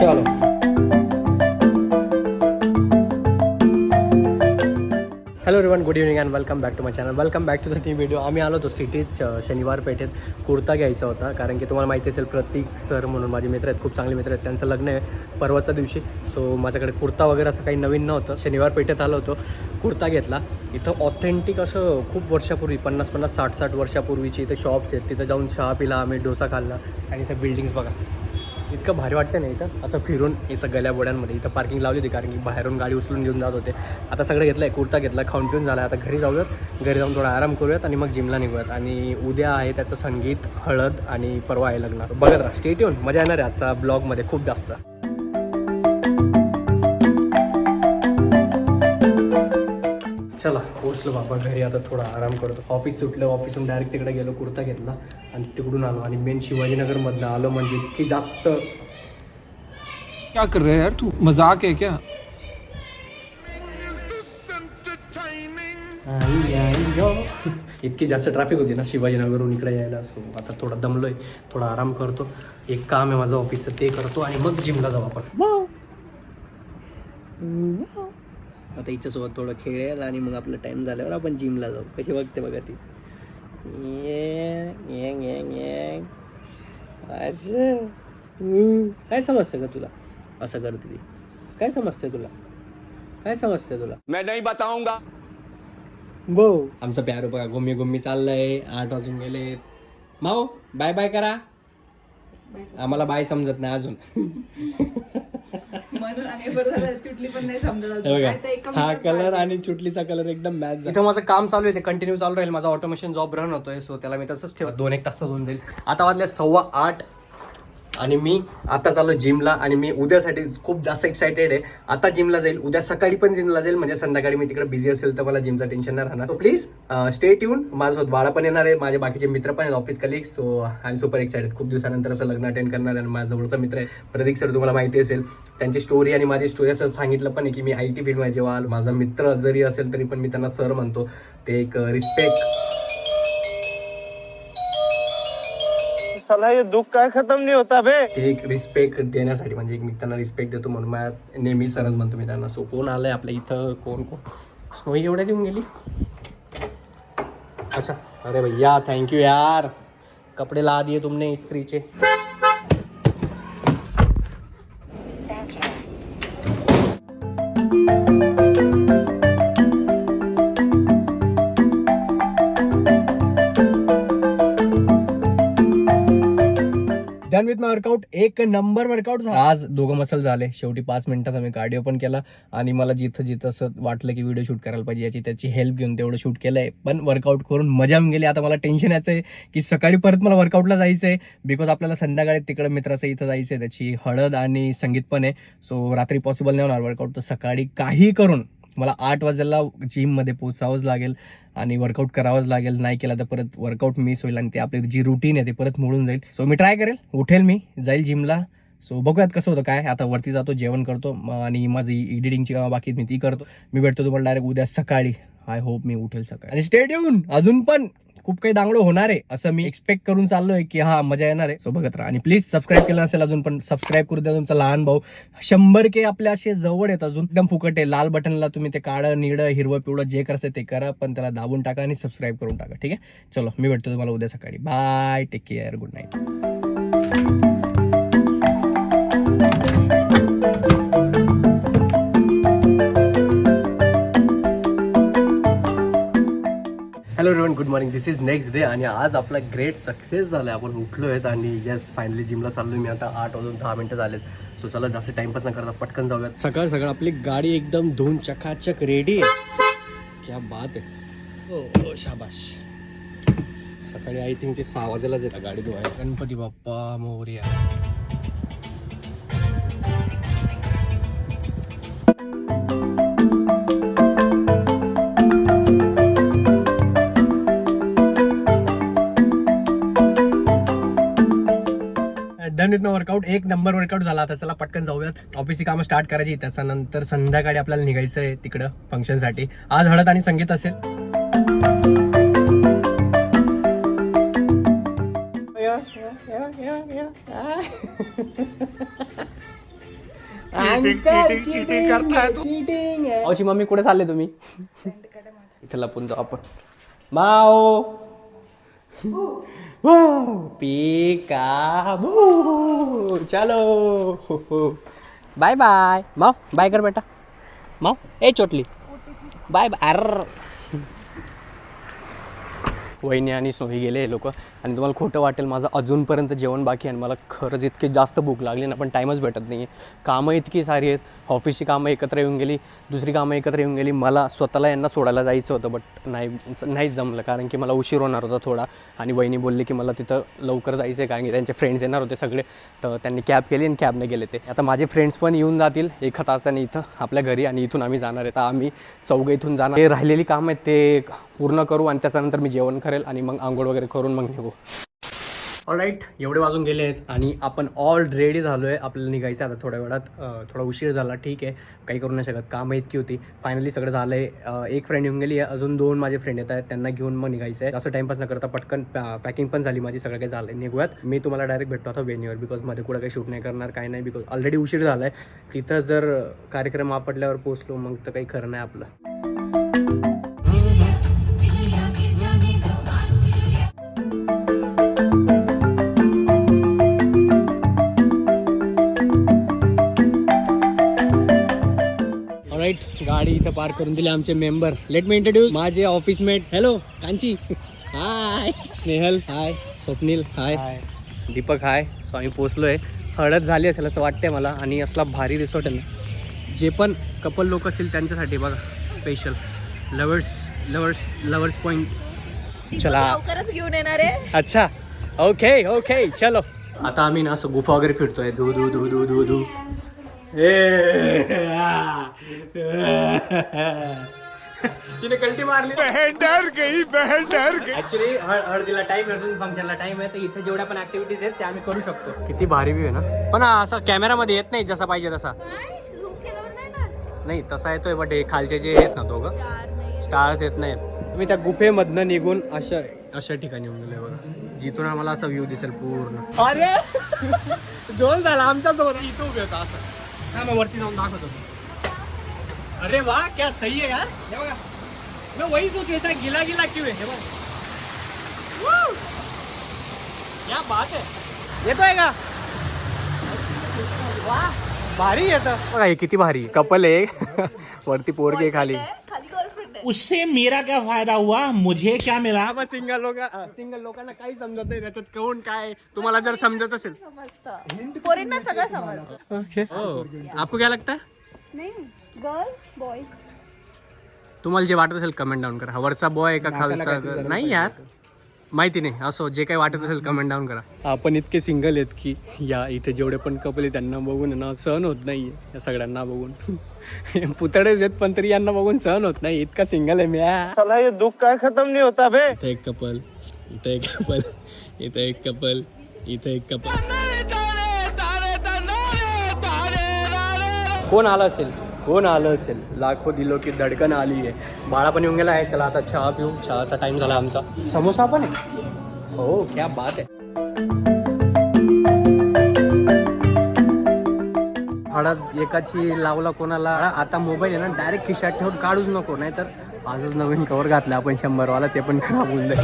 चलो hello everyone, good evening and welcome back to my channel. Welcome back to the new video. आम्ही आलो होतो सिटीत शनिवार पेठेत कुर्ता घ्यायचा होता, कारण की तुम्हाला माहिती असेल प्रतीक सर म्हणून माझे मित्र आहेत, खूप चांगले मित्र आहेत. त्यांचं लग्न आहे परवाच्या दिवशी. सो माझ्याकडे कुर्ता वगैरे असं काही नवीन नव्हतं. शनिवार पेठेत आलो होतो, कुर्ता घेतला. इथं ऑथेंटिक असं खूप वर्षापूर्वी 50-50, 60-60 वर्षापूर्वीची इथं शॉप्स आहेत. तिथं जाऊन चहा पिला आम्ही, डोसा खाल्ला. आणि इथं बिल्डिंग्स बघा, इतकं भारी वाटतं ना इथं असं फिरून. हे सगळ्या बोड्यांमध्ये इथं पार्किंग लावली होती, कारण की बाहेरून गाडी उचलून घेऊन जात होते. आता सगळं घेतलं आहे, कुर्ता घेतला, खाऊन पिऊन झाला. आता घरी जाऊयात, घरी जाऊन थोडा आराम करूयात आणि मग जिमला निघूयात. आणि उद्या आहे त्याचं संगीत, हळद आणि परवा आहे लग्न. बघत राहा, स्टे ट्यून. मजा येणार आहे आजचा ब्लॉगमध्ये खूप जास्त. चला पोचलो बाबा घरी. आता थोडा आराम करतो. ऑफिस सुटलं, ऑफिसून डायरेक्ट तिकडे गेलो, कुर्ता घेतला आणि तिकडून आलो. आणि मेन शिवाजीनगरमधनं आलो म्हणजे इतकी जास्त. क्या कर रहे हैं यार, तू मजाक है क्या? इतकी जास्त ट्रॅफिक होती ना शिवाजीनगरहून इकडे यायला. सो आता थोडा दमलोय, थोडा आराम करतो. एक काम आहे माझं ऑफिसचं, ते करतो आणि मग जिमला जाऊ आपण. आता हिच्यासोबत थोडं खेळेल आणि मग आपला टाइम झाल्यावर आपण जिमला जाऊ. कशी बघते बघा ती. असं काय समजतं का तुला? असं करते ती. काय समजते तुला? काय समजते तुला? मैं नहीं बताऊंगा. बो आमचं प्यारो बघा, गुम्मी गुम्मी चाललंय. 8 वाजून गेले. माऊ बाय बाय करा. आम्हाला बाय समजत नाही अजून. म्हणून आणि बरं झालं चुटली पण नाही समजत. हा कलर आणि चुटलीचा कलर एकदम मॅच झाला. इथं माझं काम चालू आहे, ते कंटिन्यू चालू राहील. माझा ऑटोमेशन जॉब रन होतोय, सो त्याला मी तसंच ठेवत 2-1 तासात होऊन जाईल. आता वाजल्या 8:15 आणि मी आता चाललो जिमला. आणि मी उद्यासाठी खूप जास्त एक्सायटेड आहे. आता जिमला जाईल, उद्या सकाळी पण जिमला जाईल, म्हणजे संध्याकाळी मी तिकडे बिझी असेल तर मला जिमचं टेन्शन नाही राहणार. So please stay tune. माझं बाळा पण येणार आहे, माझे बाकीचे मित्र पण आहेत, office colleague. So I am super excited. खूप दिवसानंतर असं लग्न अटेंड करणार आहे. आणि माझा जवळचा मित्र आहे प्रतीक सर, तुम्हाला माहिती असेल. त्यांची स्टोरी आणि माझी स्टोरी असं सांगितलं पण आहे की मी IT फील्डमध्ये जेव्हा माझा मित्र जरी असेल तरी पण मी त्यांना सर म्हणतो. ते एक रिस्पेक्ट. ये दुख काय खत्म नहीं होता बे. ते एक रिस्पेक्ट देण्यासाठी, म्हणजे एक मी त्यांना रिस्पेक्ट देतो म्हणून मला नेहमी सरच म्हणतो मी त्यांना. सो कोण आलंय आपल्या इथं? कोण स्नोई एवढ्या देऊन गेली. अच्छा, अरे भैया थँक्यू यार, कपडे ला दिए तुमने इस्त्रीचे. Done with my workout. एक नंबर वर्कआउट झाला आज. 2 मसल झाले शेवटी. 5 मिनिटाचा मी कार्डिओ पण केला. आणि मला जिथं असं वाटलं की व्हिडिओ शूट करायला पाहिजे, त्याची हेल्प घेऊन तेवढं शूट केलंय. पण वर्कआउट करून मजा येऊन गेली. आता मला टेन्शन यायचं आहे की सकाळी परत मला वर्कआउटला जायचं आहे, बिकॉज आपल्याला संध्याकाळी तिकडे मित्राचं इथं जायचं आहे, त्याची हळद आणि संगीत पण आहे. सो रात्री पॉसिबल नाही होणार वर्कआउट. तर सकाळी काही करून मला 8 वाजेला जिममध्ये पोचावंच लागेल आणि वर्कआउट करावंच लागेल. नाही केला तर परत वर्कआउट मिस होईल आणि ते आपली जी रुटीन आहे ते परत मोडून जाईल. सो मी ट्राय करेल, उठेल, मी जाईल जिमला. सो बघूयात कसं होतं काय. आता वरती जातो, जेवण करतो आणि माझी एडिटिंगची कामं बाकी मी ती करतो. मी भेटतो तुम्हाला डायरेक्ट उद्या सकाळी. आय होप मी उठेल सकाळी. आणि स्टे ट्यून, अजून पण खूप काही दांगडं होणार आहे असं मी एक्सपेक्ट करून चाललोय की हा मजा येणार आहे. सो बघत राहा. आणि प्लीज सबस्क्राईब केलं असेल अजून पण सबस्क्राईब करू द्या. तुमचा लहान भाऊ 100K आपल्या असे जवळ आहेत अजून. एकदम फुकट आहे. लाल बटनला तुम्ही ते काळं निळं हिरवं पिवळं जे करायचं ते करा, पण त्याला दाबून टाका आणि सबस्क्राईब करून टाका. ठीक आहे, चलो मी भेटतो तुम्हाला उद्या सकाळी. Bye, take care, good night. Hello everyone, good morning. This is next day. आणि आज आपला ग्रेट सक्सेस झाला. आपण उठलो आहेत आणि यस फायनली जिमला चाललो मी. आता 8 वाजून 10 मिनिटं झालेत. सो चला जास्त टाइमपास न करता पटकन जाऊयात. सकाळ सकाळ आपली गाडी एकदम धुवून चकाचक रेडी आहे. क्या बात आहे. ओ शाबाश. सकाळी आय थिंक ते 6 वाजेलाच येतात गाडी धुवायला. Ganpati Bappa Morya. Done with my workout. एक नंबर वर्कआउट झाला. आता चला पटकन जाऊयात. ऑफिसची कामं स्टार्ट करायची. त्याच्यानंतर संध्याकाळी आपल्याला निघायचं आहे तिकडं फंक्शनसाठी. आज हळद आणि संगीत असेल. चीटिंग करताय तू. अवची मम्मी कुठे चालले तुम्ही? इथं लपून जाऊ आपण. माओ पिका चलो बाय बाय. माव बाय कर बेटा. माव ए चोटली बाय बाय. अर वहिनी आणि सोही गेले हे लोक. आणि तुम्हाला खोटं वाटेल, माझं अजूनपर्यंत जेवण बाकी आहे आणि मला खरंच इतकी जास्त भूक लागली ना, पण टाईमच भेटत नाही आहे. कामं इतकी सारी आहेत, ऑफिसची कामं एकत्र येऊन गेली, दुसरी कामं एकत्र येऊन गेली. मला स्वतःला यांना सोडायला जायचं होतं, बट नाहीच जमलं, कारण की मला उशीर होणार होता थोडा. आणि वहिनी बोलली की मला तिथं लवकर जायचं आहे, कारण की त्यांचे फ्रेंड्स येणार होते सगळे. तर त्यांनी कॅब केली आणि कॅबने गेले ते. आता माझे फ्रेंड्स पण येऊन जातील एका तासाने इथं आपल्या घरी, आणि इथून आम्ही जाणार आहे. तर आम्ही चौघं इथून जाणार. ते राहिलेली कामं आहेत ते पूर्ण करू, आणि त्याच्यानंतर मी जेवण करेल आणि मग आंघोळ वगैरे करून मग निघू. ऑलराईट, एवढे वाजून गेले आहेत आणि आपण ऑल रेडी झालो आहे. आपल्याला निघायचं आता थोड्या वेळात. थोडा उशीर झाला, ठीक आहे, काही करू नाही शकत, कामं इतकी होती. फायनली सगळं झालं आहे. एक फ्रेंड येऊन गेली आहे, अजून 2 माझे फ्रेंड येत आहेत, त्यांना घेऊन मग निघायचं आहे. असं टाईमपास न करता पटकन पॅकिंग पण झाली माझी, सगळं काही झालं आहे. निघूयात. मी तुम्हाला डायरेक्ट भेटतो आता वेन्यूवर, बिकॉज मध्ये कुठं काही शूट नाही करणार, काही नाही, बिकॉज ऑलरेडी उशीर झाला आहे. तिथं जर कार्यक्रम आपटल्यावर पोचलो मग तर काही खरं नाही आपलं. राईट, गाडी इथं पार्क करून दिली आमचे मेंबर. लेट मी इंट्रोड्यूस माझे ऑफिसमेट. हॅलो कांची, हाय. स्नेहल हाय. स्वप्नील हाय. दीपक हाय. सो आम्ही पोचलोय. हळद झाली असेल असं वाटतंय मला. आणि असला भारी रिसॉर्ट आहे ना, जे पण कपल लोक असतील त्यांच्यासाठी बघा, स्पेशल लवर्स पॉइंट. चला लवकरच घेऊन येणार आहे. अच्छा, ओके ओके चलो. आता आम्ही ना असं गुफा वगैरे फिरतोय. धू धू धू धू धू धू. तिने कल्टी मारली. ऍक्च्युली हळदीला टाइम आहे, फंक्शनला टाइम आहे, तर इथे जेवढ्या पण ऍक्टिव्हिटीज आहेत त्या आम्ही करू शकतो. किती भारी व्ह्यू आहे ना, पण असं कॅमेरामध्ये येत नाही जसा पाहिजे तसा. नाही तसा येतोय, बट हे खालचे जे आहेत ना, तो ग स्टार्स येत नाहीत. तुम्ही त्या गुफेमधनं निघून अशा ठिकाणी येऊन गेलोय बघा, जिथून आम्हाला असा व्ह्यू दिसेल पूर्ण. अरे जोल झाला आमचा जोर. इथं उभे होता असं. हा, मैं वरती जाऊन दाखवतो. अरे वाह, क्या सही है यार. हे बघा, मैं वही सोचू ऐसा गिला गिला क्यों है. हे बघा, क्या बात है. येतोय का? वाह, भारी येतं बघा. हे किती भारी कपल आहे. वरती पोरगे, खाली उससे मेरा क्या फायदा हुआ, मुझे क्या मिला. सिंगल लोकांना काही समजत नाही त्याच्यात कोण काय. तुम्हाला जर समजत असेल, पोरींना सगळं समजतं. ओके. आपको क्या लगता है? नाही, गर्ल बॉय. तुम्हाला जे वाटत असेल कमेंट डाऊन करा. वरचा बॉय का खालचा नाही यार, माहिती नाही. असो, जे काही वाटत असेल कमेंट डाऊन करा. आपण इतके सिंगल आहेत की या इथे जेवढे पण कपल आहेत त्यांना बघून ना सहन होत नाही या सगळ्यांना बघून. पुतळेच आहेत पण तरी यांना बघून सहन होत नाही, इतका सिंगल आहे मी. साला ये दुख काय खत्म नहीं होता बे. इथे एक कपल, इथे एक कपल, इथे एक कपल, इथे एक कपल. कोण आलं असेल लाखो दिलो की धडकन आली आहे. बाळा पण येऊन गेला आहे. चला आता चहा पिऊ. चहाचा टाइम झाला आमचा. समोसा पण आहे. हो, क्या बात आहे. हळद एकाची लावला कोणाला. आता मोबाईल आहे ना, डायरेक्ट खिशात ठेवून काढूच नको, नाही तर आजच नवीन कवर घातला आपण 100वाला, ते पण खराब होऊन जाईल.